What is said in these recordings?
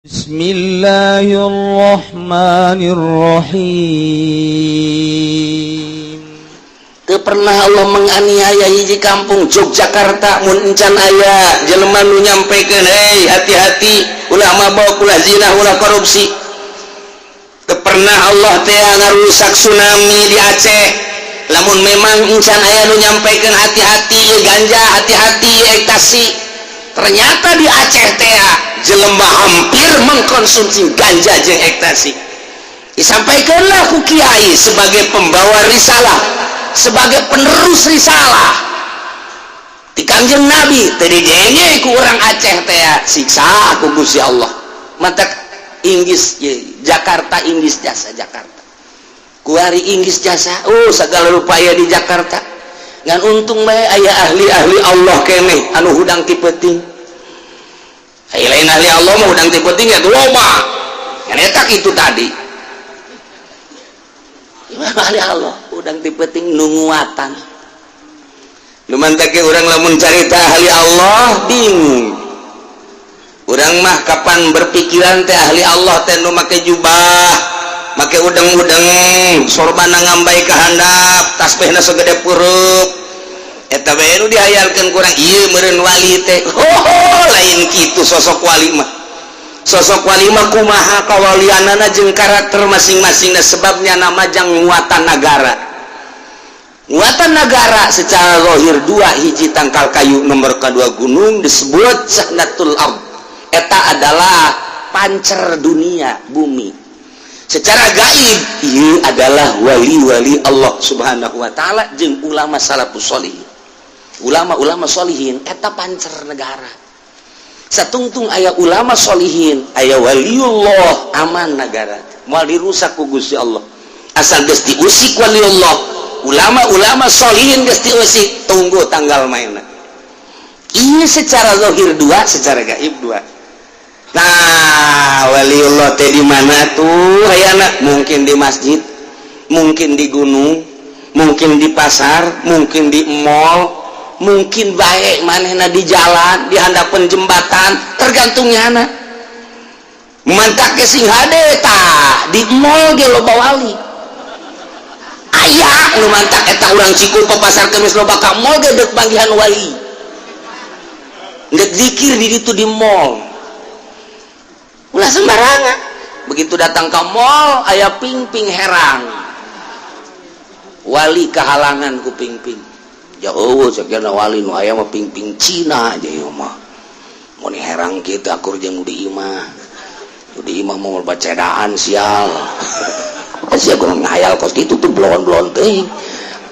Bismillahirrahmanirrahim. Teu pernah Allah menganiaya hiji kampung Yogyakarta mun encan aya jelema nu nyampekeun hei hati-hati ulah mabok ulah zina ulah korupsi. Teu pernah Allah teh ngarusak tsunami di Aceh. Lamun memang encan aya nu nyampekeun hati-hati ieu ganja, hati-hati ieu ekstasi. Ternyata di Aceh teh jelema hampir mengkonsumsi ganja jeung ekstasi. Disampaikanlah ku kiai sebagai pembawa risalah, sebagai penerus risalah di Kangjeng Nabi teh dijenge ku urang Aceh teh siksa ku Gusti Allah. Mata Inggris Jakarta, Inggris jasa Jakarta. Ku ari Inggris jasa, segala rupa aya di Jakarta. Ngan untung bae aya ahli-ahli Allah keneh anu hudang ti peuting. Aya lain ahli Allah mah hudang ti peuting ya loba. Ngan eta kitu tadi. Gimana ahli Allah hudang ti peuting nu nguatan. Lumantake urang lamun carita ahli Allah bingung. Urang mah kapan berpikiran teh ahli Allah teh nu make jubah, make udeng-udeng, sorbana ngambai ka handap, tasbihna sagede peureuk. Eta bae nu dihayalkeun kurang ieu meureun wali teh. Lain kitu sosok wali mah. Sosok wali mah kumaha kawalianana jeung karakter masing-masingna sebabnya nama jang nguatan negara. Nguatan negara secara zahir dua, hiji tangkal kayu, nomor kedua gunung disebut sahnatul ard. Eta adalah pancer dunia bumi. Secara gaib ieu adalah wali-wali Allah Subhanahu wa taala jeung ulama salafus sholihin. Ulama-ulama sholihin eta pancer negara. Satungtung aya ulama sholihin, aya waliullah aman negara. Moal dirusak ku Gusti Allah. Asal geus diusik waliullah, ulama-ulama sholihin geus diusik, tunggu tanggal mainna. Ieu secara zahir dua, secara gaib dua. Nah, waliullah teh di mana tuh hayana? Mungkin di masjid, mungkin di gunung, mungkin di pasar, mungkin di mall, mungkin baik manehna di jalan, di handapeun jembatan, tergantungnya na. Mantak ke sing hade tah di mall ge loba wali. Aya nu mantak eta urang Cikupa pasar Kemis loba ka mall ge deuk panggihan wali. Ngeuk zikir di ditu di mall. Ulah sembarangan. Begitu datang ke mall aya ping-ping herang. Wali kehalangan ku ping-ping. Jauh sakena wali nu aya mah ping-ping Cina aja ieu mah. Mun herang kitu akur jeung di imah. Di imah mau bacedaan sial. Sia kurang ngayal kos kitu tuh blon-blon teh.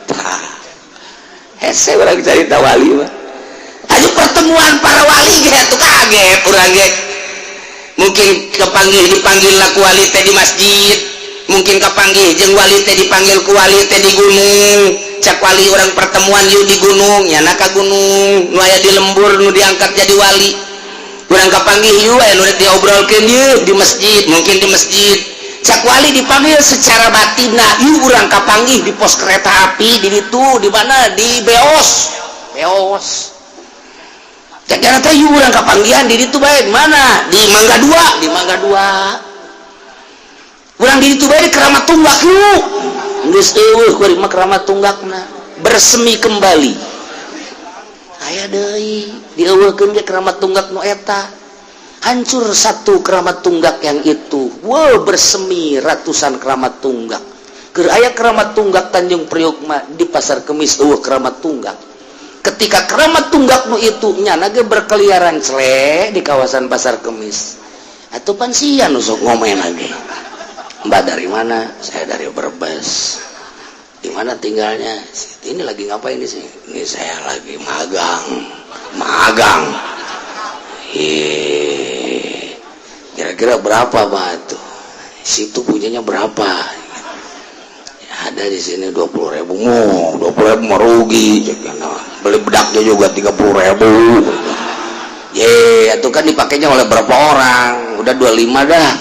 Tah. Hese urang carita wali mah. Aju pertemuan para wali ge atuh kaget urang ge. Mungkin dipanggil ku wali teh di masjid, mungkin kepanggih jeung wali teh dipanggil ku wali teh di gunung. Cak wali orang pertemuan yuk di gunung, nyana ka gunung, nu aya di lembur nu diangkat jadi wali. Urang kepanggih yuk aya nu diobrolkeun yeuh di masjid, mungkin di masjid. Cak wali dipanggil secara batinna, yuk urang kepanggih di pos kereta api di ditu, di mana? Di Beos. Cak teh yuk urang kapanggihan di ditu bae mana? Di Mangga 2, di Mangga 2. Urang di ditu bae di Keramat Tunggak yuk. Geus eueuh kuari mah Keramat Tunggakna bersemi kembali. Aya deui dieuweuhkeun ge Keramat Tunggak nu eta. Hancur satu Keramat Tunggak yang itu. Bersemi ratusan Keramat Tunggak. Keur aya Keramat Tunggak Tanjung Priok mah di Pasar Kemis eueuh Keramat Tunggak. Ketika Keramat Tunggak nu itu nyana ge berkeliaran celek di kawasan Pasar Kemis. Atuh pan sia nu sok ngomen lagi. Mbak dari mana? Saya dari Brebes. Di mana tinggalnya? Ini lagi ngapain di sini? Ini saya lagi magang. Kira-kira berapa Pak tuh? Situ punyanya berapa? Ya, ada di sini 20.000. 20.000 mah rugi. Beli bedaknya juga 30.000. Itu kan dipakainya oleh berapa orang? Udah 25 dah.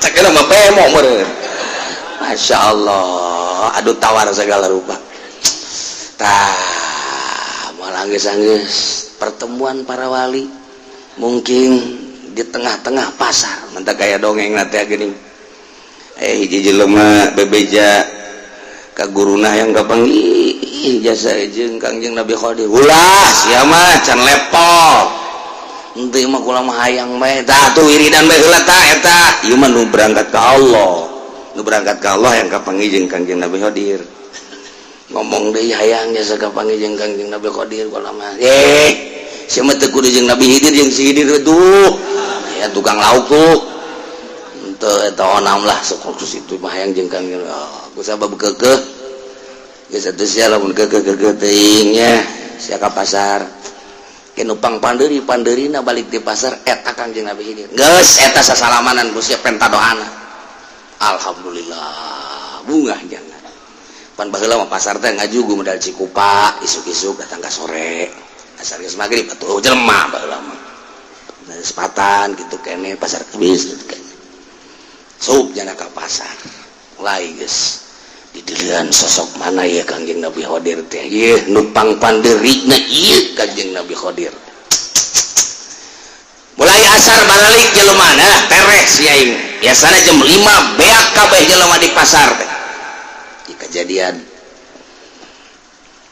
Cakena mah bemo meureun. Masya Allah, aduh tawar segala rupa. Tah, moal anggeus pertemuan para wali mungkin di tengah-tengah pasar mantap kayak dongeng nanti gini hiji jelema bebeja ka guruna yang kapanggih jasa jeung Kangjeng Nabi Khadir ulah sia mah can lepol henteu mah kula mah hayang bae tah tuh wiridan bae heula tah eta ieu mah nu berangkat ka Allah yang kapanggih jeung Kangjeng Nabi Khadir ngomong deui hayang jasa kapanggih jeung Kangjeng Nabi Khadir kula mah sia mah teu kudu jeung Nabi Khidir jeung si Khidir tuh ya tukang lauk tuh henteu eta onam lah sok situ mah hayang jeung Kangjeng kusabab keukeuh geus atuh sia lamun keukeuh teuing nya sia ka pasar ke nupang pandeurina balik di pasar eta Kangjeng Nabi Khidir geus eta sasalamanan ku sia penta doana alhamdulillah bungah jangan pan baheula mah pasar teh ngajugu modal Cikupa isuk-isuk datang ka sore asar geus magrib atuh jelema baheula mah sepatan gitu kene pasar Kemis gitu kene sup jana ka pasar mulai geus didilian sosok mana ya Kangjeng Nabi Khadir teh ieu nupang pandeurina ieu Kangjeng Nabi Khadir mulai asar balik jelemana teres yaing biasana jam 5 beak kabeh jelema di pasar teh di kejadian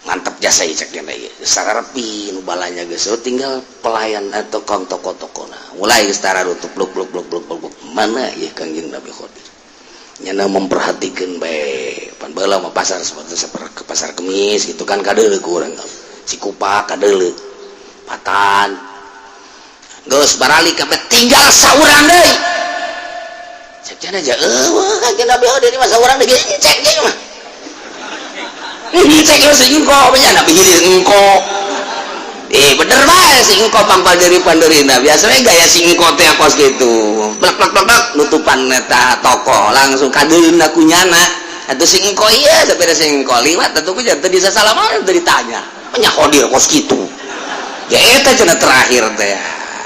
mantap jasa cek dia ieu sararepi nu balanya geus tinggal pelayan atau kong toko-tokona mulai geus tararutup bluk mana ya Kangjeng Nabi Khadir nyana memperhatikan baik pan baheula mah pasar seperti ke pasar Kemis gitu kan kadeuleu ku urang Cikupa kadeuleu patan geus baralik kabeh tinggal saurang deui cek cenah aja Kangjeng Nabi Khadir mah saurang deui cek ge mah cek geus engko nya Nabi Khidir engko bener bae si engko pandeurina biasanya gaya si engko teh kos gitu blak nutupan eta toko langsung kadeulina kunyana atuh si engko ieu sapeda si engko liwat atuh ku teu bisa salaman teu ditanya nya Khadir kos kitu ya eta cenah terakhir teh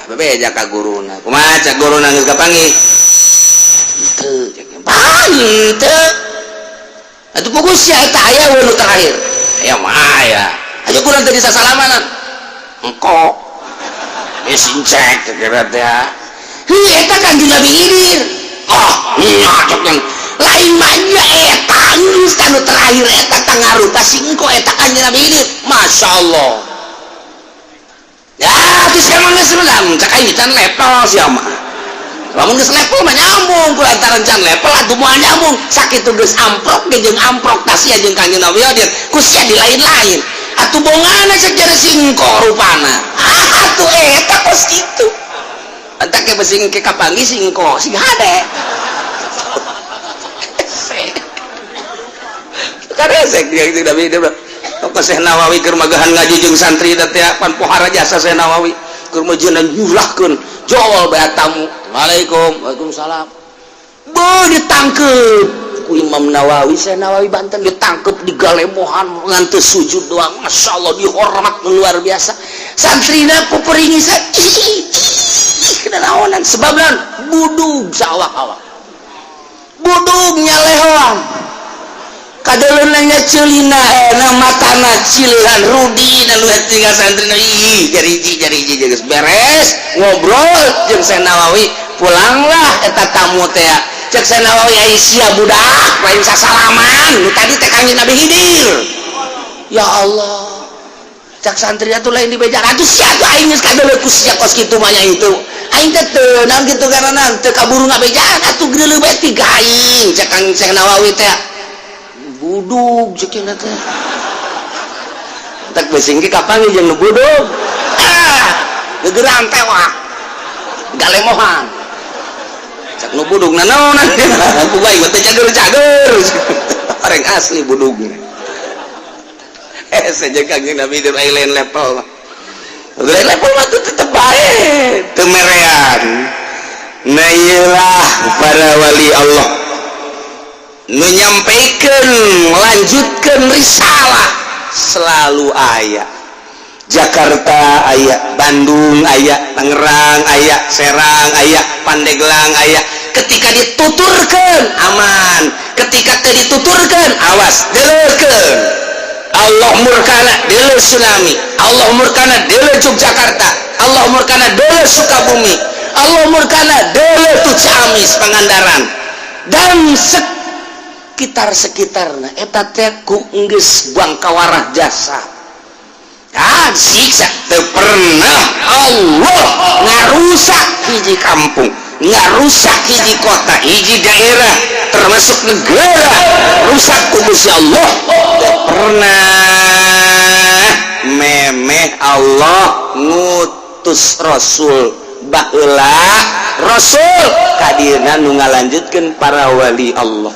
bebeja ka guruna kumaha cak guruna geus kapanggih teu teu atuh pokok sia eta aya nu terakhir aya mah aya aja kurang teu bisa salamanan engko sincek kira teh eta Kangjeng Nabi Khidir nyocok yang lain manya eta geus kanu terakhir eta tangaruta si engko eta Kangjeng Nabi Khidir Masya Allah ya itu siapa geus ulang cak aing can level sia mah lamun geus level mah nyambung kulantaran can level atuh moal nyambung sakitu geus amprok jeung amprok tas sia jeung Kangjeng Nabi Khidir ku sia di lain-lain atuh bongana cek jare singko rupana atuh eta kos kitu entak ke besing ke kapanggih singko sing hade karesek dia itu Nabi dia kok Syekh Nawawi keur magahan ngaji jeung santri teh pan pohara jasa Syekh Nawawi keur majeunna nyulahkeun jol bae tamu Waalaikumsalam beuh ditangkep ku Imam Nawawi Syekh Nawawi Banten ditangkep di galemohan nganti sujud doang Masya Allah dihormat luar biasa santrina puperingi sa kena naonan sebab naon budug sawak-awak budug nyalehoan kadeleunna ceulina matana cilehan Rudi dan lu tinggal santrina jariji geus beres ngobrol jeung Syekh Nawawi pulanglah eta tamu teh cek Syekh Nawawi Aisyah budak lain sasalaman nu tadi teh Kangjeng Nabi Khidir ya Allah cak santri atuh lain di beja atuh sia tuh aing geus kadeuleu ku sia kos kitu mah nya itu aing teh teu naon kitu karana teu kaburu ngabejaan atuh geuleuh bae ti aing cek Kang Syekh Nawawi teh budug ceukna teh tak besing ke kapan jeung nu budug gegeran tewak galemohan cak nu budug nanaonan ku bae teh cager-cager orang asli budugna saja Kangjeng Nabi di lain level mah tuh tetep baik temerean nah iyalah para wali Allah nu nyampaikan melanjutkan risalah selalu aya Jakarta aya Bandung aya Tangerang aya Serang aya Pandeglang aya ketika dituturkan aman ketika teu dituturkan awas deleukeun Allah murkana deuleu tsunami, Allah murkana deuleu Yogyakarta, Allah murkana deuleu Sukabumi, Allah murkana deuleu tu Ciamis Pangandaran dan sekitar-sekitarna eta teh ku geus bangkawarah jasa. Siksa teu pernah Allah ngarusak hiji kampung, ngarusak hiji kota, hiji daerah, termasuk negara rusak ku Gusti Allah. Teu pernah memeh Allah ngutus rasul baheula rasul kadina nu ngalanjutkeun para wali Allah.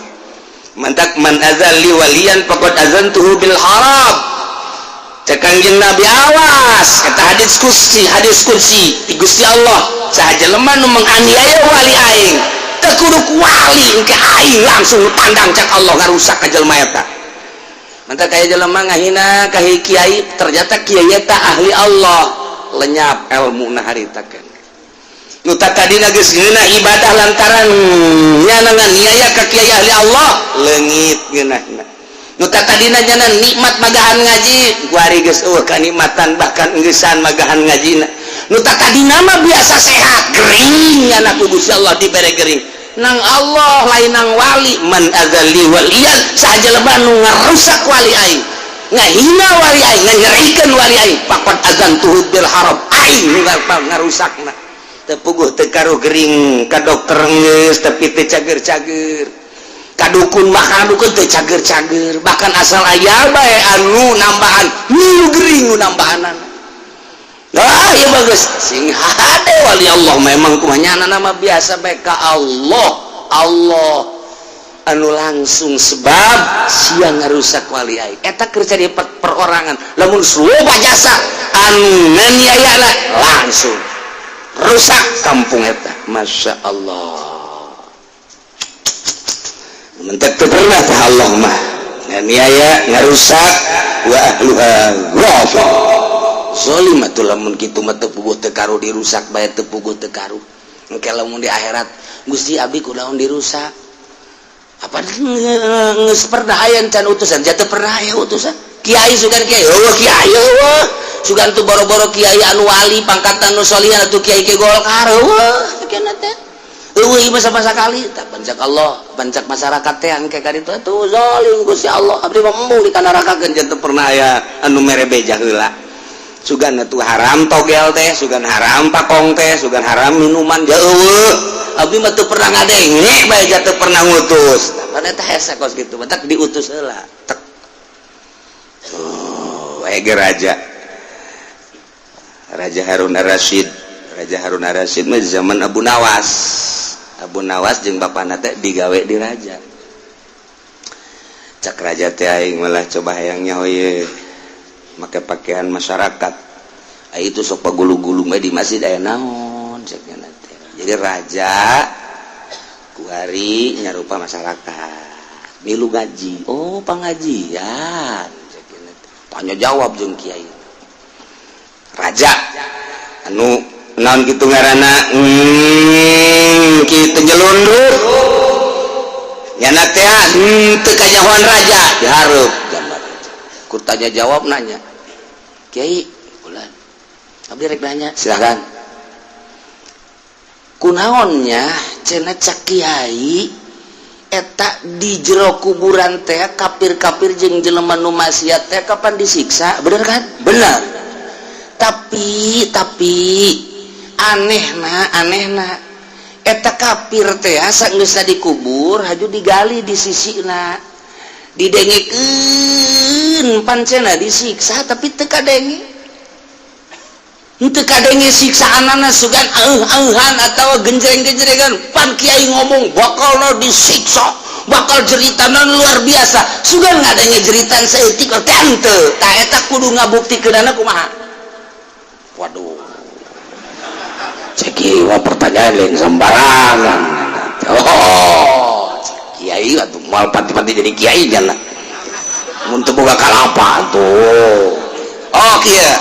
Mantak man azalli waliyan faqad azantuhu bil haram. Kanjeng Nabi awas kata hadis kursi di Gusti Allah sahaja lemah nu menganiaya wali aing teu kudu wali engke aing langsung pandang cak Allah ngarusak ka jelema eta. Mantak aya jelema ngahina ka kiai ternyata kiai eta ahli Allah lenyap ilmuna harita kan. Nu tak kadina geus ngeunah ibadah lantaran nyanangan niaya ka kiai ahli Allah leungit geunahna. Nu tadina jangan nikmat magahan ngaji guari geus eueuh kanikmatan bahkan enggeusaan magahan ngajina. Nu tadina mah biasa sehat gering nya ku Gusti Allah dibere gering nang Allah lain nang wali. Man azali waliyan saja leban nu ngarusak wali aing ngahina wali aing nganyerikeun wali aing faqad azantuhu bil haram aing ngarusakna teu puguh teu karo gering ka dokter geus tapi teu cager-cager kadukun makan dukun teu cager-cager bahkan asal aya bae anu nambahan nu gering nu nambahanan. Lah ieu bagus sing hade wali Allah memang kumanyana nama biasa bae ka Allah anu langsung sebab siang ngarusak wali aing eta keur jadi perorangan lamun loba jasa anu nganiayana langsung rusak kampung eta. Masya Allah mentek pernah tah Allah mah nganiaya ngarusak wa ahluha ghafa zalimatul lamun kitu mah teu puguh teu karu dirusak bae teu puguh teu karu engke lamun di akhirat Gusti abdi kunaon dirusak apa geus perdahayan can utusan jatuh pernah aya utusan kiai sugan kiai eueuh kiai eueuh sugan tu boro-boro kiai anu wali pangkatan nu solihan atuh kiai ke Golkar eueuh kenna teh eueuh ieu masa-masa kali tak bancak Allah bancak masyarakat teh engke ka ditu atuh zalim Gusti Allah abdi mah embung di kanarakakeun janten pernah aya anu mere beja heula sugan atuh haram togel teh sugan haram pakong teh sugan haram minuman ja eueuh abdi mah teu pernah ngadenge bae ja teu pernah ngutus pada teh hese kos kitu batak diutus heula tek wae ge Raja Harun Ar-Rasyid mah zaman Abu Nawas jeung bapana teh digawe di raja cak raja teh aing malah coba hayang nyaho ye make pakaian masyarakat itu sok pagulu-gulu mah di masjid aya naon cekna teh jadi raja kuari nyarupa masyarakat milu ngaji oh pangajian cekna teh tanya jawab jeung kiai raja anu naon kitu ngaranna kitu nyelundup nyana teh teu kajahoan raja dihareup gambar ku tanya jawab nanya kiai ulah abdi rek nanya silakan kunaonnya cenah cak kiai eta di jero kuburan teh kafir-kafir jeung jelema nu maksiat teh kapan disiksa bener kan bener tapi anehna eta kafir teh asa geus dikubur haju digali di sisina didengekeun pancena disiksa tapi teu kadenge siksaanana sugan eueuhan atawa genjreng-genjrengan pan kiai ngomong bakal disiksa bakal jeritana luar biasa sugan ngadenge jeritan saeutik teh henteu tah eta kudu ngabuktikeunana kumaha. Waduh ceki wah pertanyaan lain sembarangan oh kiai atuh moal pati-pati jadi kiai jangan mun teu boga kalapa tuh oh kieu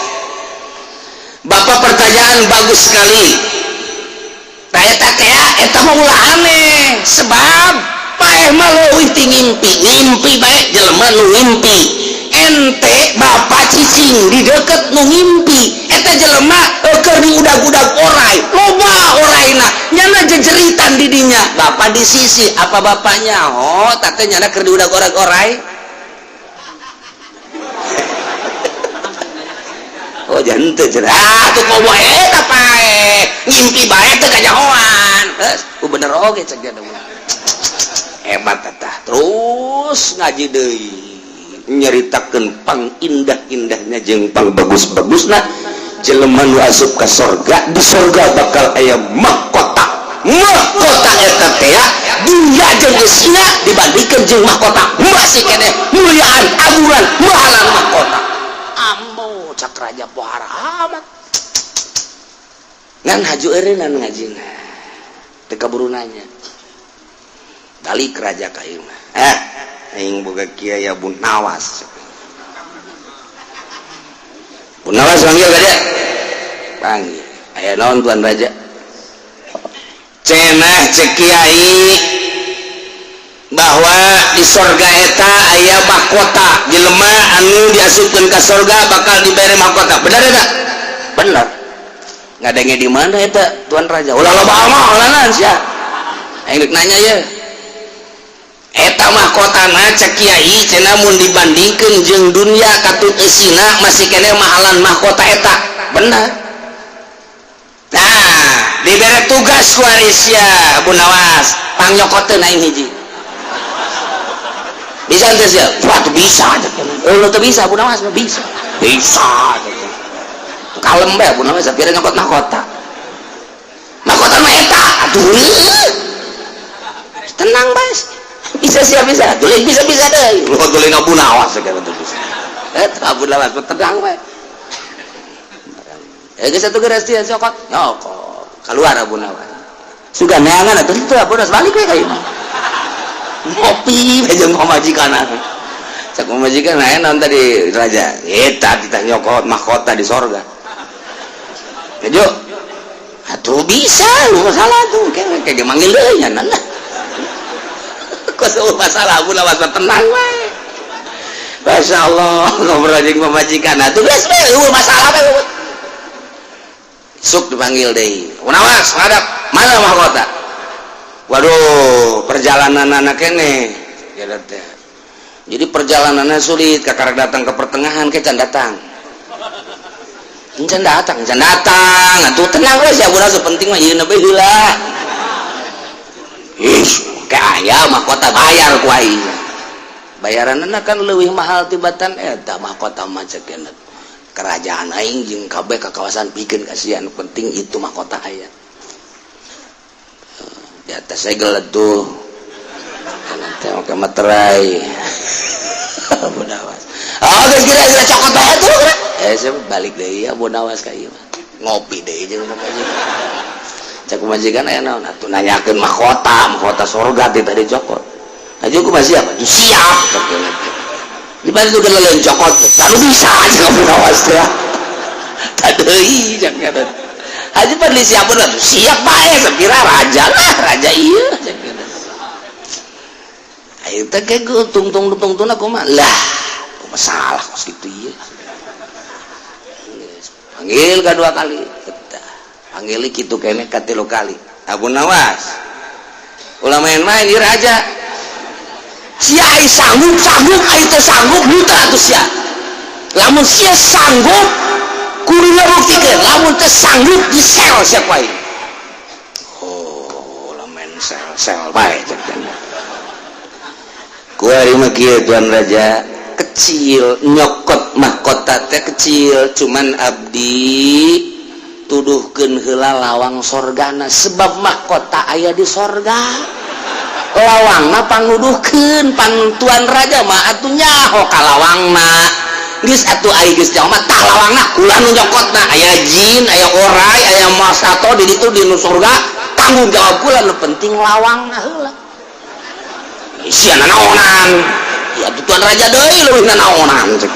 Bapak pertanyaan bagus sekali tah eta teh eta mah ulah aneh sebab paeh mah leuwih ti ngimpi bae jelema nu ngimpi ente bapak cicing di deket nu ngimpi eta jelema keur diudag-udag orai loba oraina nyana jejeritan didinya bapak di sisi apa bapaknya oh tante nyana keur diudag-udag orai oh jante cenah tuh komo eta pae ngimpi bae teh kanyahoan bener oge cek dia hebat eta terus ngaji deui nyaritakeun pang indah-indahnya jeung pang bagus-bagusna jelema nu asup ka sorga di sorga bakal aya mahkota eta teh dunya jeung isina dibandingkeun jeung mahkota masih keneh muliaan aguran mahalan mahkota ambo cak raja pohara amat ngan haju eureunna ngajina teu kaburu nanya balik raja ka ieu mah aing boga kiai Abu Nawas. Abu Nawas panggil ka dia. Panggil. Aya naon tuan raja? Cenah cek kiai bahwa di sorga eta aya mahkota jelema anu diasupkeun ka sorga bakal dibere mahkota. Benar eta? Benar. Ngadenge di mana eta tuan raja? Ulah loba mah olanan sia. Aing nanya ye. Eta mahkotana cek kiai cenah mun dibandingkeun jeung dunia katut eusina masih keneh mahalan mahkota eta benar nah dibere tugas ku Arisya Abu Nawas pangnyokotkeun aing hiji bisa teh sia wah teu bisa cek lu teu bisa Abu Nawas mah bisa kalem bae Abu Nawas sapira nyokot mahkota mahkota mah eta atuh tenang bae bisa siap bisa tulis bisa deh lu tulis Abu Nawas segala tuh bisa Abu Nawas tenang bae geus atuh geus dia sokot nyokot keluar Abu Nawas suga neangan atuh teu Abu Nawas balik we ka ieu ngopi we jeung pamajikanna cak pamajikan aya naon tadi raja eta ditah nyokot mahkota di sorga kejo atuh bisa lu masalah tuh kayak manggil deui nya nah koso masalah Abu Nawas tenang wae. Masyaallah ngobrol jeung pamajikan. Atuh geus we masalah we. Suk dipanggil deui. Abu Nawas ngadap mana mahkota? Waduh, perjalananna keneh. Ya teh. Jadi perjalanannya sulit, kakak datang ke pertengahan ke can datang. Can datang. Atuh tenang we si Abu Nawas penting mah ieu bae heula. Kaya mahkota bayar ku aing bayaranna kan leuwih mahal tibatan eta mahkota mah ceuk kerajaan aing jeung kabeh ka kawasan pikeun kasihan penting itu mahkota aya di atas segel tuh teh oke materai Abu Nawas geus kira-kira cokot bae tuh saya balik deui Abu Nawas ka ieu ngopi deui jeung pamajikan cak majikan aya naon atuh nanyakeun mahkota sorga teh tadi cokot aja ku masih apa siap di mana tuh keleleun cokot lalu bisa aja Abu Nawas teh tadeuy cak ngaran aja padli siap atuh siap bae sapira raja ieu cak ngaran ayeuna teh ge tungtung kumaha lah masalah kos kitu ieu panggil kadua kali panggil kitu kene katilu kali Abu Nawas ulah main-main ieu raja sia ai sanggup ai teu sanggup buta atuh sia lamun sia sanggup kudu ngabuktikeun lamun teu sanggup disel sia ku aing oh ulah main sel bae cenah ku ari mah kieu tuan raja kecil nyokot mahkota teh kecil cuman abdi tuduhkeun heula lawang sorgana sebab mahkota aya di sorga lawangna panguduhkeun pantuan raja mah atuh nyaho ka lawangna geus atuh ai geus nyaho mah tah lawangna kula nu nyokotna aya jin aya orai aya masato di ditu di surga tanggung jawab kula nu penting lawangna heula sia naonan ya tuan raja deui leuwih naonan cek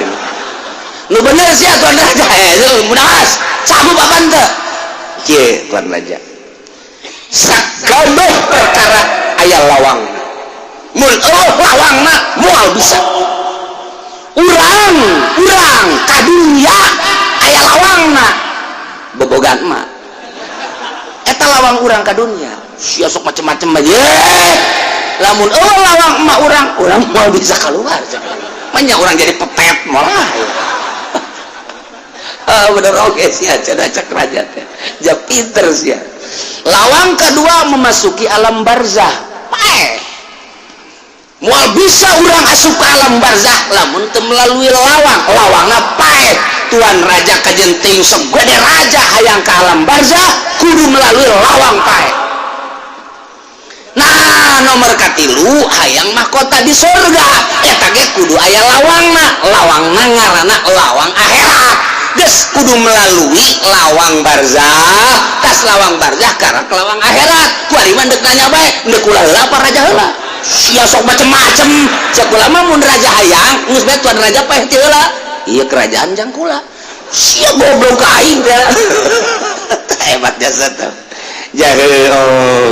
nu bener sia tuan raja Abu Nawas sanggup apaan teh kieu tuan raja sakabeh perkara aya lawang mun lawangna moal bisa urang kadunya aya lawangna bobogan mah eta lawang urang kadunya sia sok macem-macem aja lamun lawang emak urang mau bisa keluar banyak orang jadi pepet malah bener oke sih aja cek raja teh ja pinter sih. Lawang kedua memasuki alam barzah moal bisa urang asup ke alam barzah lamun teu melalui lawangna paeh tuan raja kajenting segede raja hayang ke alam barzah kudu melalui lawang paeh. Nah nomor katilu hayang mahkota di surga eta ge kudu aya lawangna ngaranna lawang akhirat geus kudu melalui lawang barzah tas lawang barzah karena ke lawang akhirat kuari mah deuk nanya bae deuk ulah heula apa raja heula sia sok macem-macem cek ulah mah mun raja hayang geus bae tuan raja paeh ti heula ieu kerajaan jang kula sia goblok ka aing teh hebat jasa teh jahe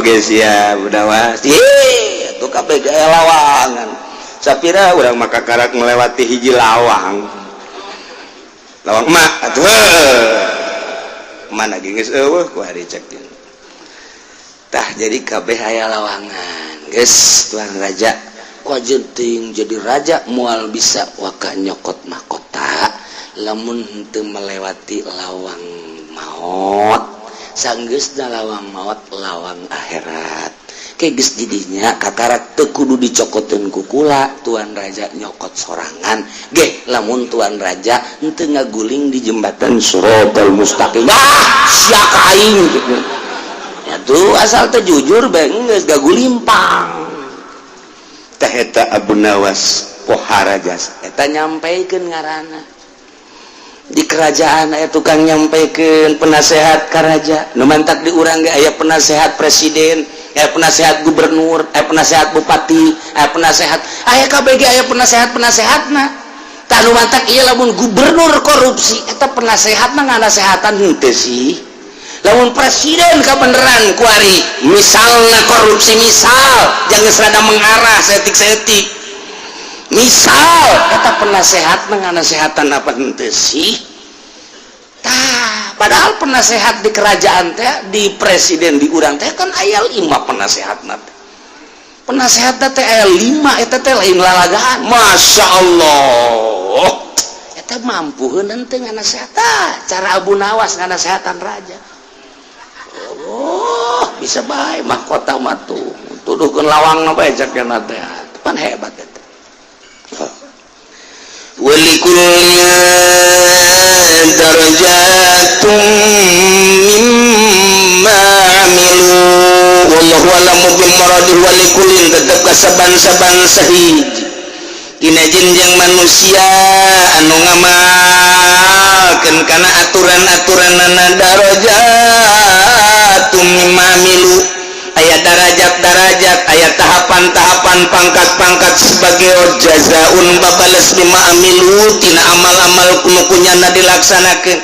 guys ya budawas itu kabeh gaya lawangan sapira urang maka karak melewati hiji lawang emak atuh mana geus eueuh ku hari cek tah jadi kabeh aya lawangan geus tuan raja ku jenting jadi raja moal bisa waka nyokot mahkota lamun henteu melewati lawang maut sanggeusna lawang maut lawang akhirat ke geus didinya kakarak teu kudu dicokoteun ku kula tuan raja nyokot sorangan ge lamun tuan raja henteu ngaguling di jembatan Siratal Mustaqim sia ka aing ya tuh asal teh jujur bae geus gagulimpang teh eta Abu Nawas Poharajas eta nyampaikeun ngaranna di kerajaan aya tukang nyampaikeun penasehat ka raja nu mantak di urang ge aya penasehat presiden aya penasehat gubernur aya penasehat bupati aya penasehat aya kabeh ge aya penasehatna tah nu mantak ieu lamun gubernur korupsi eta penasehatna nganasehatan henteu sih lamun presiden kabeneran kuari misalna korupsi misal jangan serada mengarah setik-setik misal kata penasehat nganasehatan apa henteu sih tah padahal penasehat di kerajaan teh di presiden di urang teh kan aya 5 penasehatna penasehat teh aya 5 eta teh lain lalagaan Masya Allah eta mampuheun henteu nganasehat cara Abu Nawas nganasehatan raja bisa bae mahkota mah tuh tuduhkeun lawangna bae cakna teh pan hebat eta walikullin darajatum mimma amilu wallahu a'lamu bimuradih walikullin tetep kasaban-saban sahiji dina jenjang manusia anu ngamalkeun kana aturan-aturanna darajatum mimma amilu aya darajat-darajat aya tahapan-tahapan pangkat-pangkat sebagai jazaun babales lima amilu tina amal-amal kuno kunyana dilaksanakeun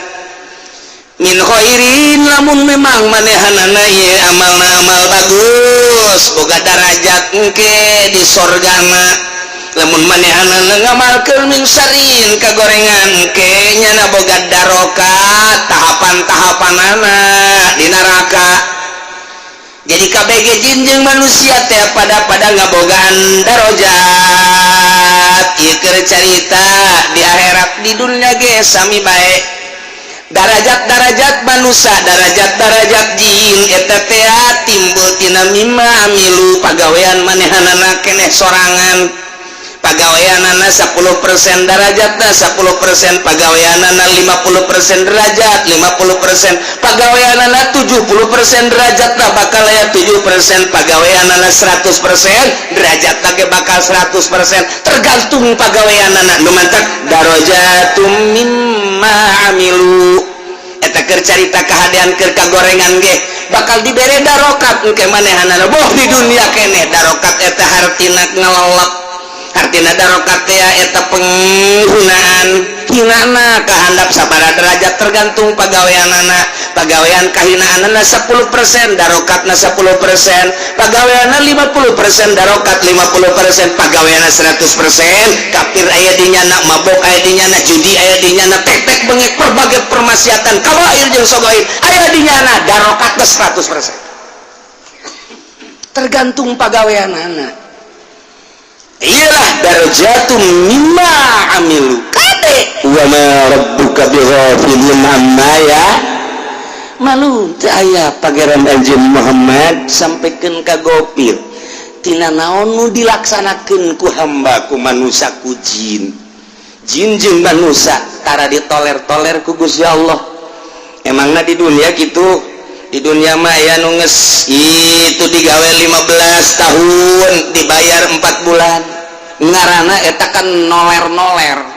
min khairin lamun memang manehanana ye amalna amal bagus boga darajat engke di sorgana lamun manehanana ngamalkeun min sarin kagorengan engke nyana boga darokat tahapan-tahapanana di neraka. Jadi KBG jinjeng manusia teh pada ngabogaan darajat ieu keur carita di akhirat di dunia ge sami bae darajat-darajat manusia darajat-darajat jin eta teh timbul tina mimma amilu pagawean manehanana keneh sorangan pagaweanana 10% darajatna 10% pagaweanana 50% derajat 50% pagaweanana 70% derajatna bakal aya 7% pagaweanana 100% derajatna ge bakal 100% tergantung pagaweanana nu mantak darajatum mimma amilu eta keur carita kahadean keur kagorengan ge bakal dibere darokat engke manehanana boh di dunia keneh darokat eta hartina ngelelep artina darokat teh eta penggunaan hinana kahandap sabaraha derajat tergantung pagaweanana pagawean kahinaanna 10%, darokatna 10%, pagaweanna 50%, darokat 50%, pagaweanna 100%, kafir aya dinyana, mabok aya dinyana, judi aya dinyana, tek-tek bengek berbagai permaksiatan kabair jeung sogoir aya dinyana, darokatna 100%. Tergantung pagaweanana. Iyalah darajatun mimma amilu. Kade wa ma rabbuka bighafilin amma ya malu teu aya pangeran anjeun Muhammad sampikeun ka gopir tina naon nu dilaksanakeun ku hamba ku manusia ku jin jeung manusia tara ditoler-toler ku Gusti Allah. Emangna di dunia gitu, di dunia mah aya nu geus itu digawe 15 tahun dibayar 4 bulan ngaranna eta kan noler-noler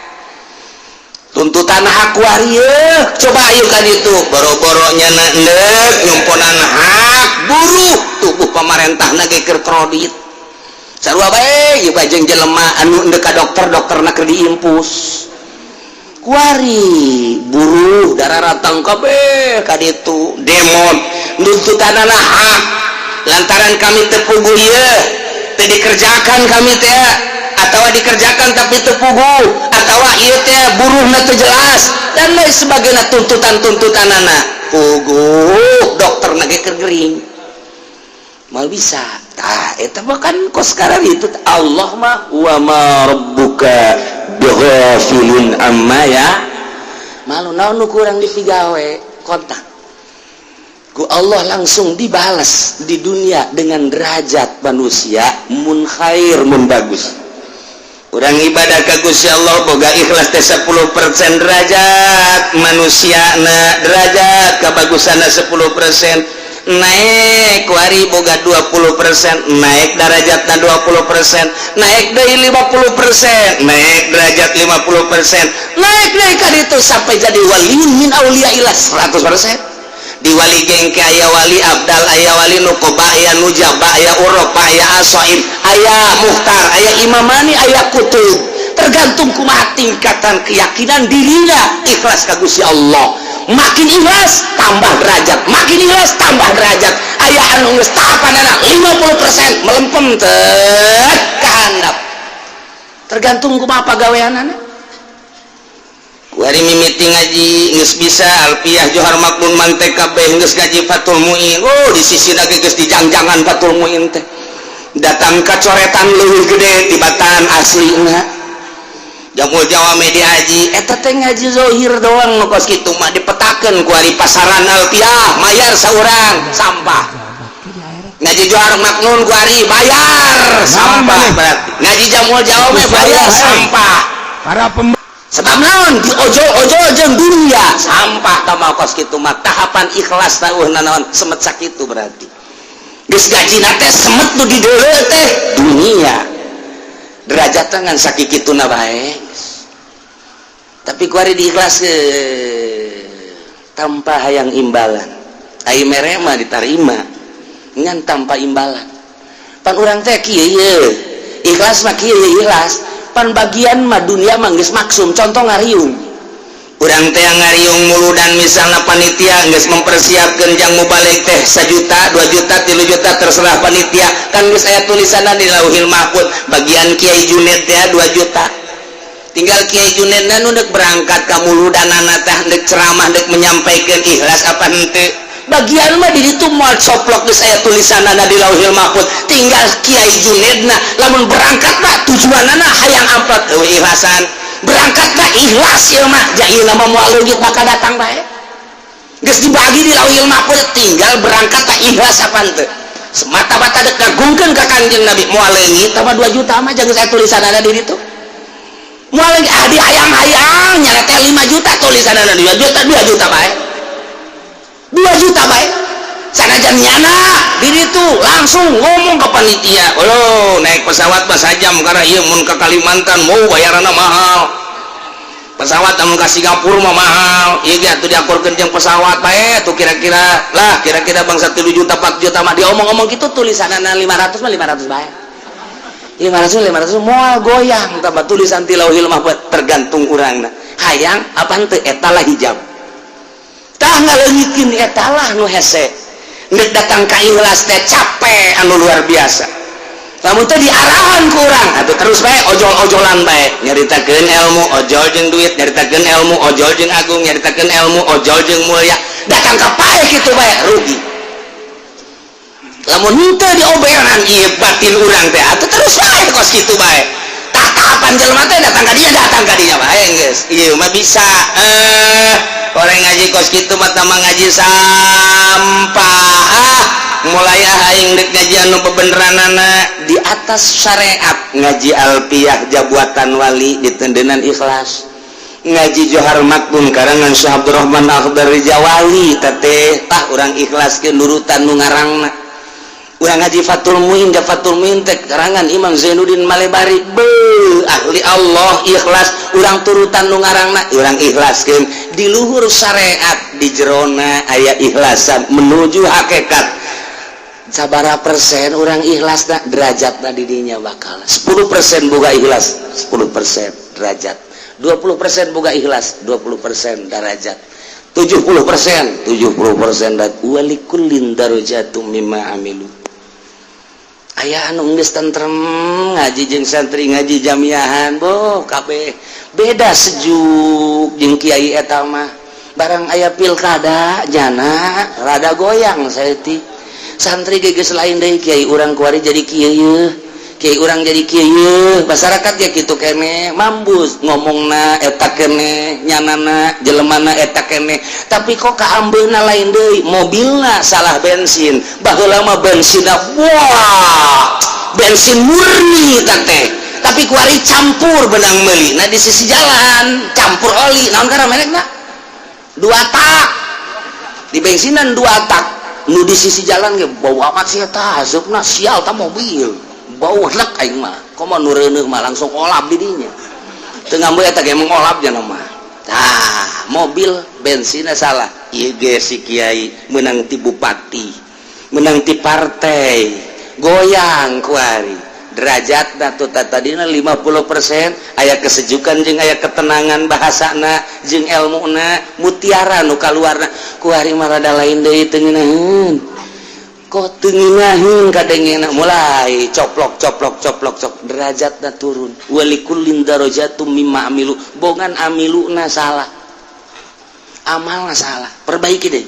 tuntutan hak waria. Coba ayo kan itu boro-boronya endek nyumponan hak buruh tubuh pemerintahna ge keur kredit sarua bae ieu kajeng jelema anu endek ka dokterna keur diimpus kuari buruh dararatang kabeh ka ditu demon nuntutanana hak lantaran kami teu puguh ieu teu dikerjakan kami teh atau dikerjakan tapi teu puguh atawa ieu teh buruhna teu jelas dan lain sebagainya tuntutanana puguh dokterna ge keur gering mal bisa tah eta mah kan kos sekarang itu Allah mah wa ma rabbuka bighafilin amma ya malu naon nu kurang dipigawe kontak ku Allah langsung dibalas di dunia dengan derajat manusia mun khair mun bagus. Urang ibadah ka Gusti Allah boga ikhlas teh 10% derajat manusiana derajat kabagusanna 10% naik kuari boga 20% naik derajatna 20% naik deui 50% naik derajat 50% naik deui ka ditu sampai jadi waliun min auliyaillah 100%. Di wali gengke aya wali abdal aya wali nukoba aya nujaba aya uropa aya asoim aya muhtar aya imamani aya kutub tergantung kumaha tingkatan keyakinan dirinya ikhlas ka Gusti Allah. Makin ikhlas tambah derajat makin ikhlas tambah derajat aya anu geus tahapanana 50% melempem teh kahandap tergantung kumaha pagaweanana. Wari mimiti ngaji geus bisa alfiyah johar makbun mantek kabeh geus ngaji Fathul Muin. Oh di sisina ge geus dijangjangan Fathul Muin teh. Datang kacoretan leuwih gede tibatan aslina. Jamul Jawa media haji eta teh ngaji zahir doang nu kos kitu mah dipetakeun ku ari pasaran alfiyah mayar saurang sampah. Ngaji johar maknun ku ari bayar sampah berarti. Ngaji Jamul Jawa mah bayar sampah. Para sebab naon di ojo-ojo jeung dunia sampah tama kos kitu mah tahapan ikhlas tauhna naon semet sakitu berarti geus gajina teh semet nu di deuleu teh dunia derajat ngan sakikituna bae tapi kuari diikhlaskeun tanpa hayang imbalan ai mere mah ditarima ngan tanpa imbalan pan urang teh kieu ikhlas mah kieu ikhlas pan bagian mah dunia mah geus maksum contoh ngariung urang teh ngariung mulu dan misalnya panitia geus mempersiapkeun jang mubalik teh 1 juta 2 juta 3 juta terserah panitia kan geus aya tulisanna di Lauhil Mahfuz bagian Kiai Junaid teh 2 juta tinggal Kiai Junaidna nu deuk berangkat ka muludanana teh deuk ceramah deuk menyampaikan ikhlas apa henteu bagian mah di ditu moal coplok geus aya tulisanana di Lauhil Mahfuz tinggal Kiai Junaidna lamun berangkat mah tujuanana hayang amplot eueuh ikhlasan berangkat mah ikhlas ieu mah jaieuna mah moal leungit bakal datang bae geus dibagi di Lauhil Mahfuz tinggal berangkat mah ikhlas apa henteu semata-mata deuk ngagungkeun ka Kanjeng Nabi moal leungit tambah 2 juta mah jeung aya tulisanana di ditu moal leungit di hayang-hayang nya teh 5 juta tulisanana 2 juta bae 2 juta baik sanajan nyana diri itu langsung ngomong ke panitia oh naik pesawat pas jam karena iya mun ke Kalimantan mau bayaranna mahal pesawat amun ke Singapura mah mahal iya tuh diakurkeun jeung pesawat bae tuh kira-kira bangsa 3 juta 4 juta mah diomong-omong gitu tulisanana 500 mah 500 bae 500 moal goyang tambah tulisan Lauhil Mahfuz tergantung urangna hayang apa henteu eta lah hijab tah ngaleungikeun eta lah nu hese ngeuk datang ka ikhlas teh capek anu luar biasa. Lamun teh diarahan ku urang atuh terus bae ojol-ojolan bae nyaritakeun ilmu ojol jeung duit, nyaritakeun ilmu ojol jeung agung, nyaritakeun ilmu ojol jeung mulia, datang ka pae kitu bae rugi. Lamun henteu dioberan ieu batin urang teh atuh terus bae kos kitu bae. Tatapan jelema teh datang ka dinya bae geus. Ieu mah bisa orang ngaji kos kitu mah tamang ngaji sampah. Mulai aing dek ngaji anu bebeneranana di atas syariat, ngaji alfiyah jabuatan wali ditendenan ikhlas, ngaji Johar Makbum karangan Syekh Abdurrahman Akhdari Jawali teteh tah urang ikhlaskeun nurutan nu ngarangna. Urang ngaji Fathul Muin teh karangan Imam Zainuddin Malebari ahli Allah ikhlas, urang turutan nu ngarangna urang ikhlaskeun di luhur syariat, di jerona aya ikhlasan menuju hakikat. Sabara persen orang ikhlas na derajatna di dinya bakal 10% boga ikhlas 10% derajat, 20% boga ikhlas 20% derajat, 70% derajat. Walikullin darajatum mimma amilu. Aya anu geus tentrem ngaji jeung santri ngaji jamiahan boh kabeh beda sejuk jeung kiai eta mah barang aya pilkada jana rada goyang saeutik. Santri geges lain deh kiai urang kuari jadi kieu kiai urang jadi kieu masyarakat ya kitu kene mambus ngomongna eta kene nyanana jelemana eta kene tapi kok kaambeuna lain deui mobilna salah bensin baheula mah bensinna wah bensin murni teh tapi kuari campur benang meuli nah di sisi jalan campur oli naon kana merekna 2 tak di bensinan 2 tak nu di sisi jalan ge bau amat sih eta hasupna sial ta mobil bau hlek aing mah komo nu reuneuh mah langsung olap di dinya teu ngambeul eta ge mengolap jangan mah tah mobil bensinna salah ieu ge si kiai menang ti bupati menang ti partai goyang kuari derajatna tuh tadina 50% aya kesejukan jeung aya ketenangan bahasana jeung ilmuna mutiara nu kaluarna kuari mah rada lain deui teu ngeunaheun kok teu ngeunaheun kadengena mulai coplok derajatna turun. Walikullin darajatum mimma amilu, bogan amiluna salah amalna salah perbaiki deh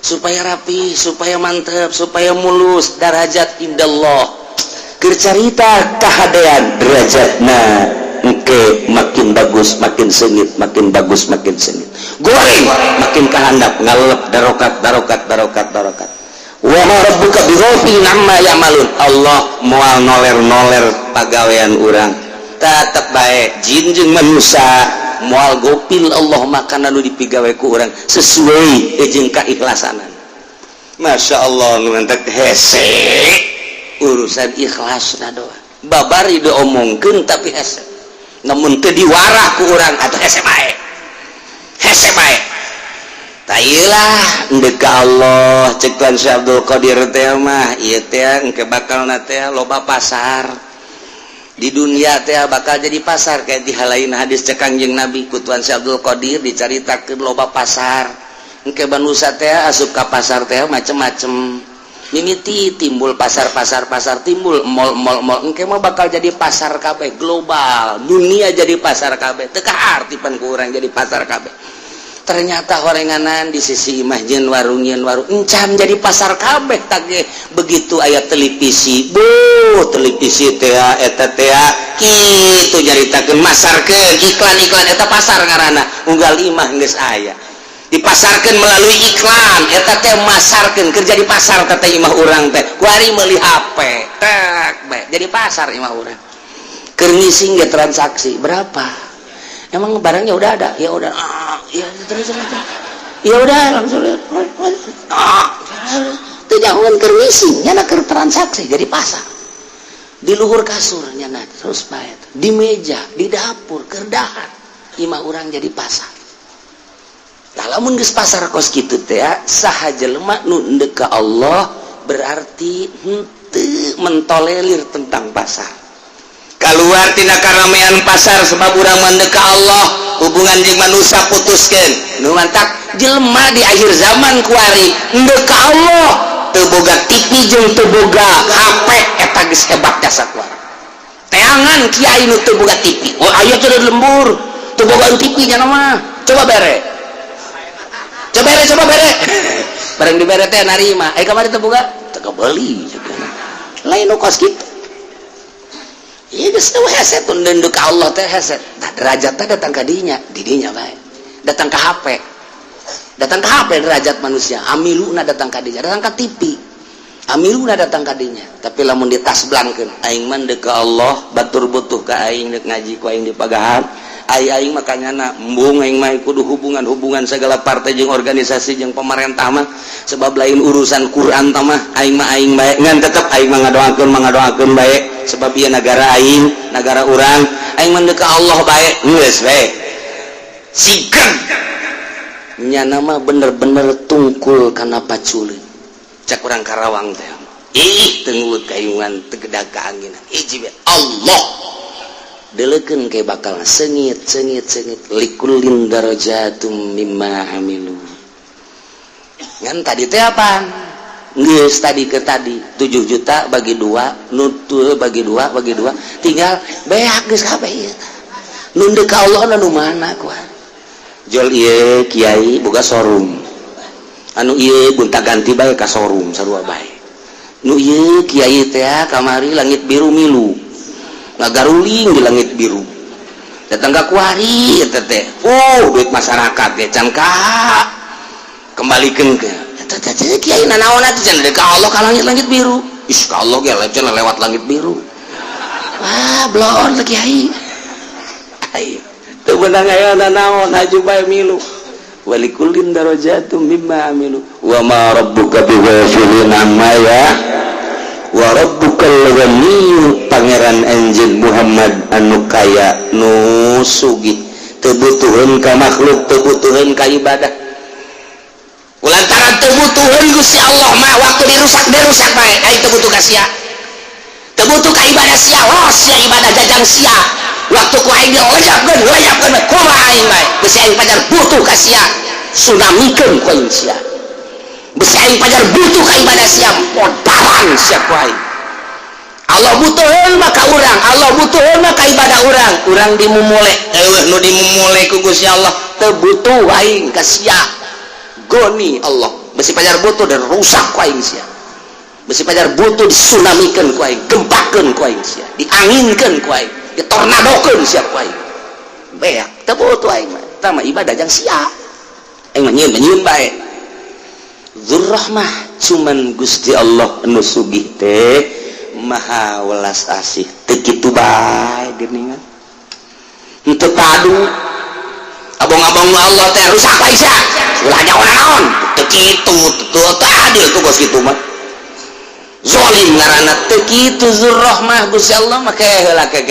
supaya rapi, supaya mantep, supaya mulus derajat indallah. Kercarita kahadean derajatna engke makin bagus makin sengit, makin bagus makin sengit, goreng makin kahandap ngalep darokat wa ma rabbuka bighafilin amma ya'malun. Allah moal noler pagawean urang tetep bae jin jeung manusia moal gopil Allah makan anu dipigawe ku urang sesuai jeung kaikhlasanan. Masya Allah nu entek hese urusan ikhlas na doa babari diomongkeun tapi hese namun teu diwarah ku urang atuh hese bae tailah endek ka Allah cekan Syekh Abdul Qadir teh mah ieu teh engke bakalna teh loba pasar di dunia teh bakal jadi pasar kayak dihalain hadis cekan jeung Nabi kutuan Syekh Abdul Qadir dicaritakeun loba pasar engke banusa teh asup ka pasar teh macem-macem mimiti timbul pasar timbul mall engke mah bakal jadi pasar kabeh global dunia jadi pasar kabeh teu kaartipan ku urang jadi pasar kabeh ternyata horenganan di sisi imah jeung warung encan jadi pasar kabeh tage begitu aya televisi televisi teh eta teh kitu nyaritakeun masarkeun iklan eta pasar ngaranna unggal imah geus aya dipasarkan melalui iklan eta teh masarkeun kerja di pasar teh imah urang teh kuari meuli HP tak bae jadi pasar imah urang keur ngising ge transaksi berapa emang barangnya udah ada ya udah ya terus ya udah langsung teu nyahoeun keur ngising nya keur transaksi jadi pasar di luhur kasur nya terus bae di meja di dapur keur dahar imah urang jadi pasar. Lamun geus pasar kos kitu teh saha jelema nu endek ka Allah berarti henteu mentolerir tentang pasar. keluar tina karamean pasar sebab urang mendeka Allah hubungan jeung manusia putuskeun nu mantap jelema di akhir zaman kuari mendeka Allah teu boga TV jeung teu boga HP eta geus hebat jasa kuari teangan kiai nu teu boga TV oh aya teu lembur teu boga TV nya mah coba bere bareng dibere teh narima kamari teu boga teu kebeuli lain nu kos kitu. Iya geus teu heset tun deun ka Allah teh heset. Tah derajat teh datang ka dinya bae. Datang ka HP. Datang ka HP derajat manusia. Amiluna datang ka dinya, datang ka TV. Amiluna datang ka dinya. Tapi lamun ditasblangkeun, aing mah deuk ka Allah, batur butuh ka aing deuk ngaji ku aing di pagahan. Aing makanyana embung aing mah kudu hubungan segala partai jeung organisasi jeung pemerintah mah sebab lain urusan Quran tah mah aing bae ngan tetep aing mah ngadoakeun bae sebab ieu negara aing negara urang aing mah deuk ka Allah bae geus bae sikeun nya nama bener-bener tungkul kana paculeun cak urang Karawang teh ih teu nguwut kayungan teu gedag ka anginan hiji bae Allah delekeun ke bakal sengit likulin darajatum mimma amilu ngan tadi teh apaan geus tadi 7 juta bagi 2 nutul bagi 2 tinggal beak geus kabeh ieu nu deuk ka Allah nu mana kuat jol ieu kiai boga showroom anu ieu gonta-ganti bae ka showroom sarua bae nu ieu kiai teh kamari langit biru milu ngagaruling di langit biru datang ka kuari eta teh duit masyarakat ge can ka kembalikeun ke eta teh kiai nanaon atuh can ka Allah ka langit biru is ka Allah ge can lewat langit biru blon teh kiai ai teu beunang aya nanaon haju bae milu walikullin darajatum mimma amilu wa ma rabbuka bighafilin amma ya wa rabbukal ghaniyyu pangeran anjeun Muhammad anu kaya nu sugih teu butuheun ka makhluk teu butuheun ka ibadah kulantaran teu butuheun Gusti Allah mah waktu dirusak bae ai teu butuh ka sia teu butuh ka ibadah sia sia ibadah jajang sia waktu ku aing leyapkeun kumaha aing bae geus aing pajar butuh ka sia sunamikeun ku aing sia besi aing pajar butuh ka ibadah sia modaran sia ku aing Allah butuheun mah ka urang Allah butuheun mah ka ibadah urang dimumule nu dimumule ku Gusti Allah teu butuh aing ka sia goni Allah besi pajar butuh dan rusak ku aing sia besi pajar butuh disunamikeun ku aing gempakeun ku aing sia dianginkeun ku aing ditornadokeun sia ku aing beak teu butuh aing mah eta mah ibadah jang sia aing mah nyieun bae Dzurrahmah cuman Gusti Allah anu sugih teh maha welas asih teu kitu bae geuningan henteu padu abong-abong Allah teh rusak bae sia ulah naon teu kitu teu adil tuh bos kitu mah zalim ngaranna teu kitu Dzurrahmah Gusti Allah mah heula ke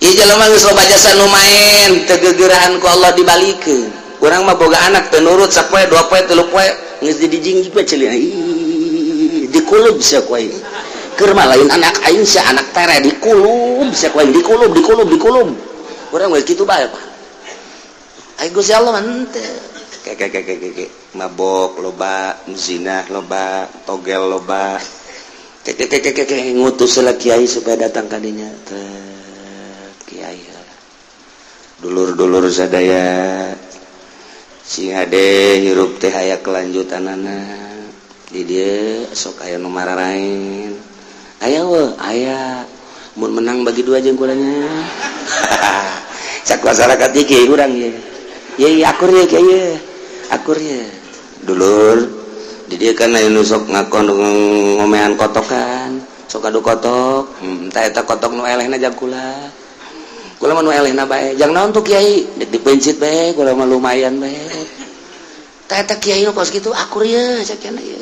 ieu jelema geus loba jasa nu maen teu geugeuran ku Allah dibalikeun urang mah boga anak teu nurut sapoe 2 poe 3 poe geus jadi jingjing bae ceuleuh dikulub sia ku aing keur mah lain anak aing sia anak tere dikulub sia ku aing dikulub urang geus kitu bae Pak aing Gusti Allah mah henteu ke mabok loba zina loba togel loba ngutus heula kiai supaya datang ka dinya kiai dulur-dulur sadaya sing hade hirup teh aya kelanjutanana di dieu sok aya nu mararain aya aya mun menang bagi 2 jeung kulanya sak masyarakat ieu kieu urang ye ye akur ye kieu akur ye dulur di dieu kan aya nu sok ngakon ngomehan kotokan sok adu kotok tah eta kotok nu elehna jang kula mah nu elehna bae jang naon tuh kiai dek dipencit bae kula mah lumayan bae tah eta kiai nu kos kitu akur ye sakiana ye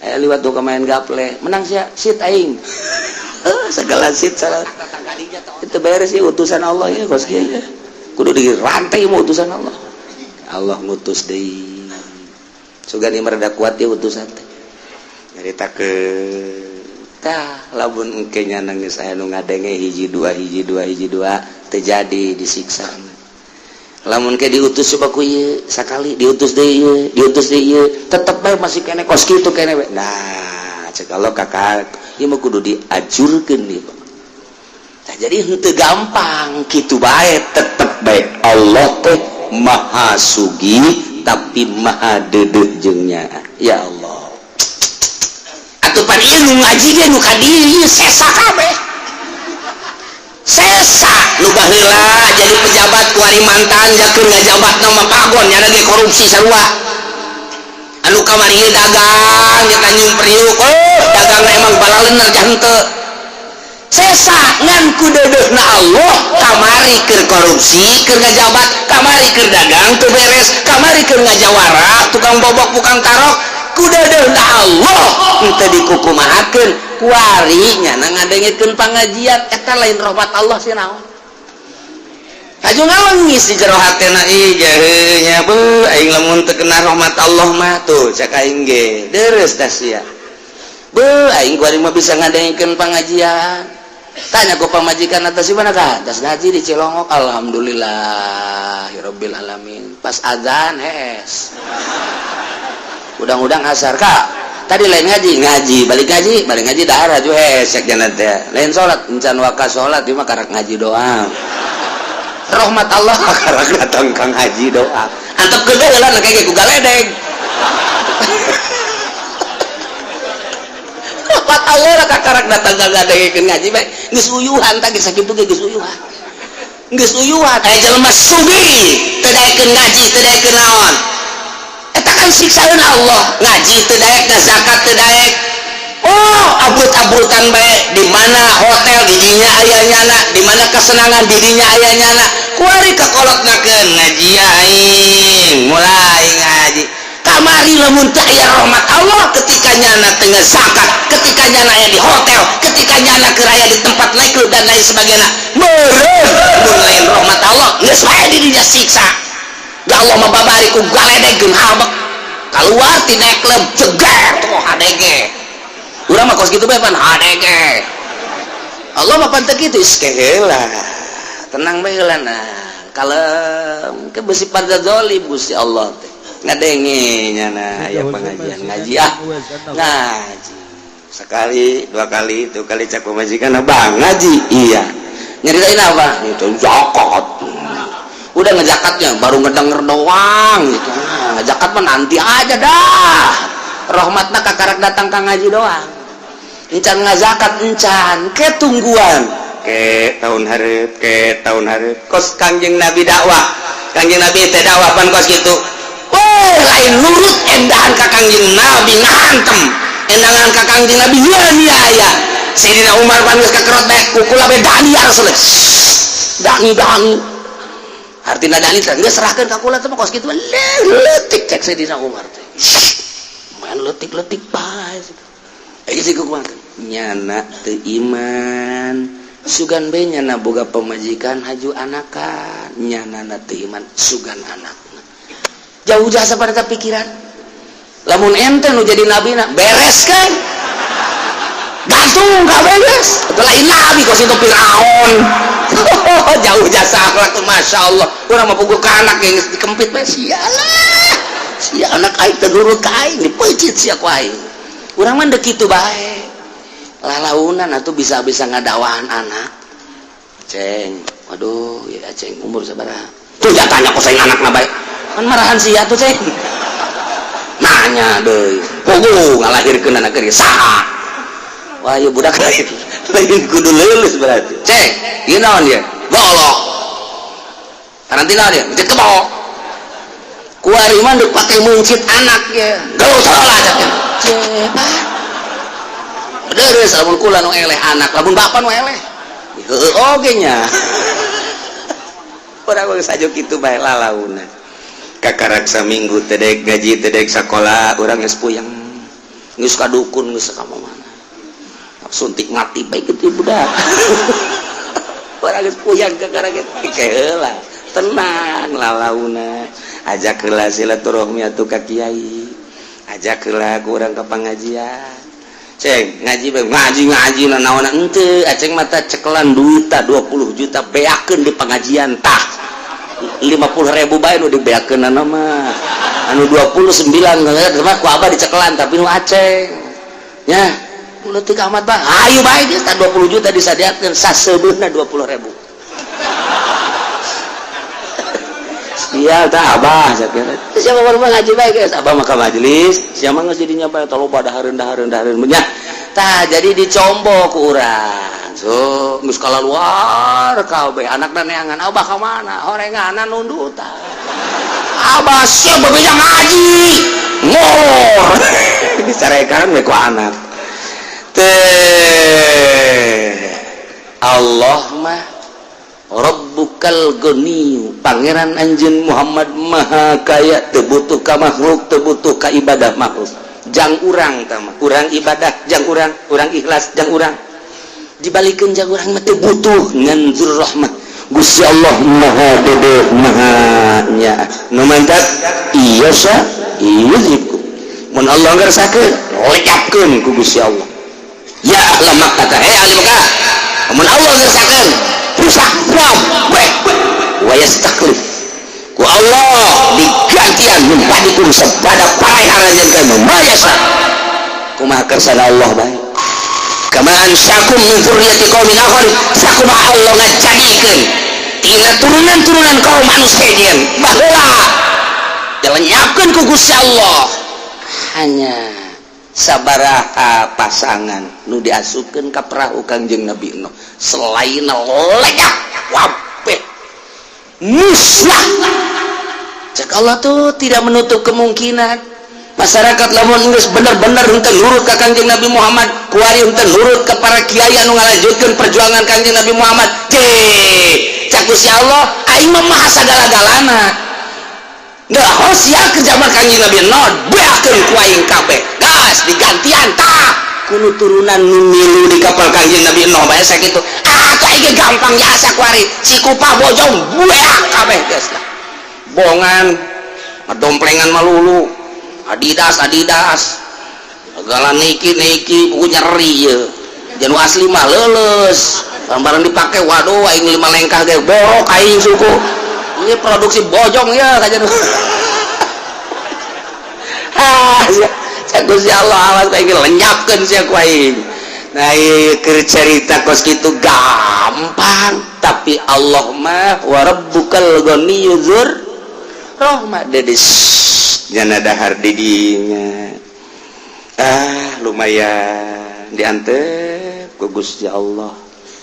aya liwat tuh main gaple menang sia sit aing segala sit salah itu beres ya utusan Allah ya kos kiai ya kudu dirantai mah utusan Allah ngutus deui sugani mereda kuat ya utusan teh nyarita ke lamun engkenya nangis aya nu ngadenge hiji dua terjadi disiksa. Lamun ke diutus coba ku ieu sakali diutus deui tetep bae masih kene kos kitu kene we. Nah cek Allah kakak ieu mah kudu diajurkeun ieu. Nah jadi henteu gampang kitu bae tetep bae Allah teh maha sugih tapi maha deudeuh jeung nyaa. Ya Allah. Atupan ieu nu ngaji ge nu ka dieu sesa kabeh. Sesa nu baheula jadi pejabat kuari mantan jakeun ngajabat nama pagon nya ge korupsi sarua. Anu kamari dagang nya tanyung priuk dagang emang balaleunna jah henteu. Sesa ngan ku deudeuhna Allah kamari keur korupsi keur ngajabat kamari keur dagang teu beres kamari keur ngajawara tukang bobok tukang karok ku deudeuhna Allah henteu dikukumahakeun kuari nya ngadengkeun pangajian eta lain rahmat Allah sih naon. Aju ngawengis di jero hatena ieu nya beuh aing lamun teu kena rahmat Allah mah tuh cak aing ge deres da sia. Beuh aing kuari mah bisa ngadengkeun pangajian. Tanya ku pamajikan atas mana ka? Atas ngaji di Cilongok. Alhamdulillahirabbil alamin. Pas azan hees. Udang-udang asar Kak. Tadi lain ngaji balik ngaji dahar aja hesek jangan teh lain sholat encan waka sholat ieu mah karak ngaji doang rahmat Allah karak datang kang ngaji doang antep gede heula na kege ku galedeg rahmat Allah lah karak datang kang ngadengkeun ngaji bae geus uyuhan tah geus sakitu ge geus uyuhan aya jelema sugih teu daekeun ngaji teu daekeun naon kan siksaeun Allah ngaji teu daek da zakat teu daek abut-abutan bae di mana hotel didinya aya nyana di mana kesenangan didinya aya nyana kuari kakolotnakeun ngaji aing mulai ngaji kamari lamun teu aya rahmat Allah ketika nyana teu zakat ketika nyana aya di hotel ketika nyana keur aya di tempat naik dan lain sebagainya meureun mun lain rahmat Allah geus wae didinya siksa da Allah mah babari ku galedegkeun habek keluar tina klub jeger tuh HDG urang mah kos kitu bae pan HDG Allah mah pan teu kitu iskeheula tenang bae heula nah kalem ke beusi pada zalim Gusti Allah teh ngadenge nya na aya pengajian ngaji ngaji sekali dua kali itu kali cak pemajikan Bang ngaji iya nyeritain apa itu zakat udah ngejakatnya baru ngedenger doang gitu ngejakat mah nanti aja dah rahmatna kakarak datang ka ngaji doang encan ngazakat encan ke tungguan ke tahun hareup kos Kangjeng Nabi dakwah Kangjeng Nabi teh dakwah pan kos kitu lain nurut endahan ka Kangjeng Nabi ngahantem endangan ka Kangjeng Nabi nya aya Sayyidina Umar pan geus kakerot bae kukula bae daniar seuleus dangi artinya dani teh geus serahkeun ka kula teh kos kitu leutik cek Sayyidina Umar teh main leutik bae aya sih kumaha nyana teu iman sugan bae nyana boga pemajikan haju anakan nyana teu iman sugan anakna jauh jasa pada pikiran lamun ente nu jadi nabina beres kan gantung gak beres lain nabi kos itu Firaun jauh jasa akhlak masya Allah orang mau pukul ke anak yang dikempit sialah sia anak aing terdurut ke aing dipecit sia ku aing orang mah kitu bae lalaunan atuh bisa-bisa ngadawahan anak ceng waduh ya ceng umur sabaraha tuh ya tanya ku saing anakna bae kan marahan sia tuh ceng nanya deui kudu ngalahirkeun anak keur saha wah ya budak lain kudu lulus berarti cek ieu naon dia golok karantina dia mencit kebo kuari mah duk pake muncit anak ya gaul salah cenah cepat deres lamun kula nu eleh anak lamun bapak nu eleh heueuh oge nya urang geus sajo kitu bae lalauna kakarak saminggu teh daek gaji teh daek sakola urang geus puyeng geus ka dukun geus ka mana suntik mati baik itu budak orang geus puyang kakara gitu heula tenang lalauna ajak heula silaturahmi atuh ka kiai ajak heula ku urang ka pangajian ceng ngaji naon henteu aceng mata cekelan duit 20 juta beakeun di pengajian tah 50.000 bae nu dibeakeun mah anu 29 mah ku abah dicekelan tapi nu aceng nya mun teu amat bah ayo bae geus 20 juta disadiakeun sasebeuna 20.000 iya tak abah sakira siapa baru ngaji bae guys abah maka majelis siapa geus jadi nyapai tolo pada hareun nya tah jadi dicombo ku urang so geus kalaluar kabeh anakna neangan abah ka mana horenganan nundutan abah siap bebeja ngaji ngor dicarekan we ku anak teh Allah mah Rabbukal Ghani pangeran anjeun Muhammad maha kaya teu butuh ka makhluk teu butuh ka ibadah makhluk jang urang tah mah urang ibadah jang urang ikhlas jang urang dibalikeun jang urang mah teu butuh ngan zur rahmat Gusti Allah maha dede maha nya nu mantap iya sa iya zikku mun Allah ngarsakeun lecapkeun ku Gusti Allah ya ahla Makkah ahli Makkah mun Allah ngarsakeun rusak wa yastaklif ku Allah digantian numpadikum sabada parai harajan kanu mayasa kumaha kersana Allah bae kama ansyakum min dzurriyyati qaumin akharin sakumaha Allah ngajadikeun tina turunan-turunan kaum manusia jeung baheula dilenyapkeun ku Gusti Allah hanya sabaraha pasangan nu diasupkeun ka perahu Kangjeng Nabi Nuh selain lenyap wabeh musnah cek Allah tuh tidak menutup kemungkinan masyarakat lamun geus bener-bener henteu nurut ka Kangjeng Nabi Muhammad kuari henteu nurut ka para kiai anu ngalanjutkeun perjuangan Kangjeng Nabi Muhammad cek Gusti Allah aing mah maha sagala-galana nggak hosia ke zaman Kangjeng Nabi Nuh beakeun ku aing kabeh gas digantian tah kudu turunan nu milu di kapal Kangjeng Nabi Nuh bae sakitu aing gampang jasa kuari si kupah bojong beak kabeh geus lah bongan ngadomplengan malulu Adidas segala niki buku nyeri ya janu asli mah leuleus barang dipake waduh aing 5 lengkah ge borok aing suku ini produksi bojong ya kajen Gusti Allah awas aing lenyapkeun sia ku aing nah keur cerita kos kitu gampang tapi Allah mah wa rabbukal ghaniyyu dzur rahmat dedes nyana dahar didinya lumayan diantep ku Gusti Allah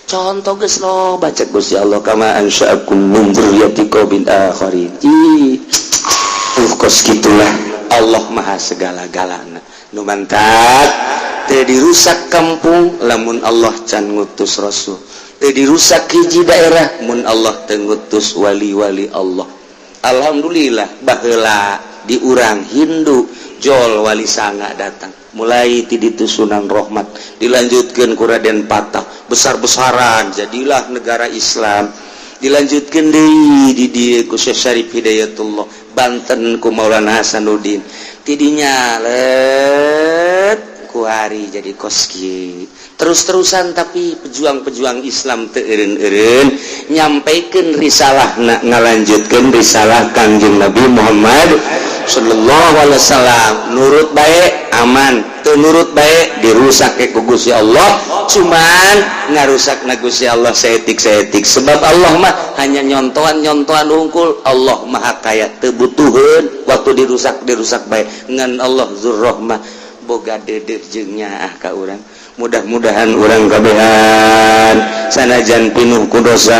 contoh geus lo baca Gusti Allah kama ansya'akum min dzurriyyati qaumin akharin kos gitulah Allah maha segala-galana nu mantap teu dirusak kampung lamun Allah can ngutus rasul teu dirusak hiji daerah mun Allah teu ngutus wali-wali Allah alhamdulillah baheula di urang Hindu jol wali sanga datang mulai ti ditu Sunan Rahmat dilanjutkeun ku Raden Patah besar-besaran jadilah negara Islam dilanjutkeun deui di dieu ku Syekh Syarif Hidayatullah Banten ku Maulana Hasanuddin tidinya let ku hari jadi koski terus-terusan tapi pejuang-pejuang Islam teu eureun-eureun nyampaikeun risalah ngalanjutkeun risalah Kangjeng Nabi Muhammad sallallahu alaihi wasallam nurut bae aman teu nurut bae dirusak ke Gusti Allah cuman ngarusak na Gusti Allah saeutik sebab Allah mah hanya nyontohan unggul Allah maha kaya teu butuheun waktu dirusak bae ngan Allah Dzurrahmah boga dedeh jeung nyaah ka urang mudah-mudahan urang kabehan sanajan pinuh ku dosa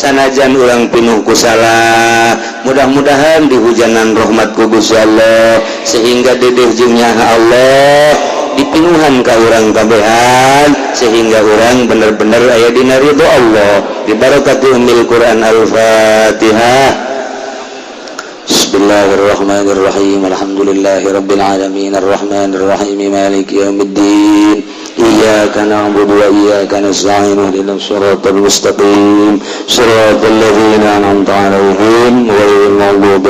sanajan urang pinuh ku salah mudah-mudahan dihujanan rahmat ku Gusti Allah sehingga dedeh jeung nyaah Allah dipinuhan ka urang kabehan sehingga urang bener-bener aya dina ridho Allah di barakati ummil Quran Al-Fatihah. Bismillahirrahmanirrahim. Alhamdulillahirabbil alamin arrahmanir rahim maliki yaumiddin. Iyyaka na'budu wa iyyaka nasta'in ihdinas siratal mustaqim. Shiratal ladzina an'amta 'alaihim ghairil maghdubi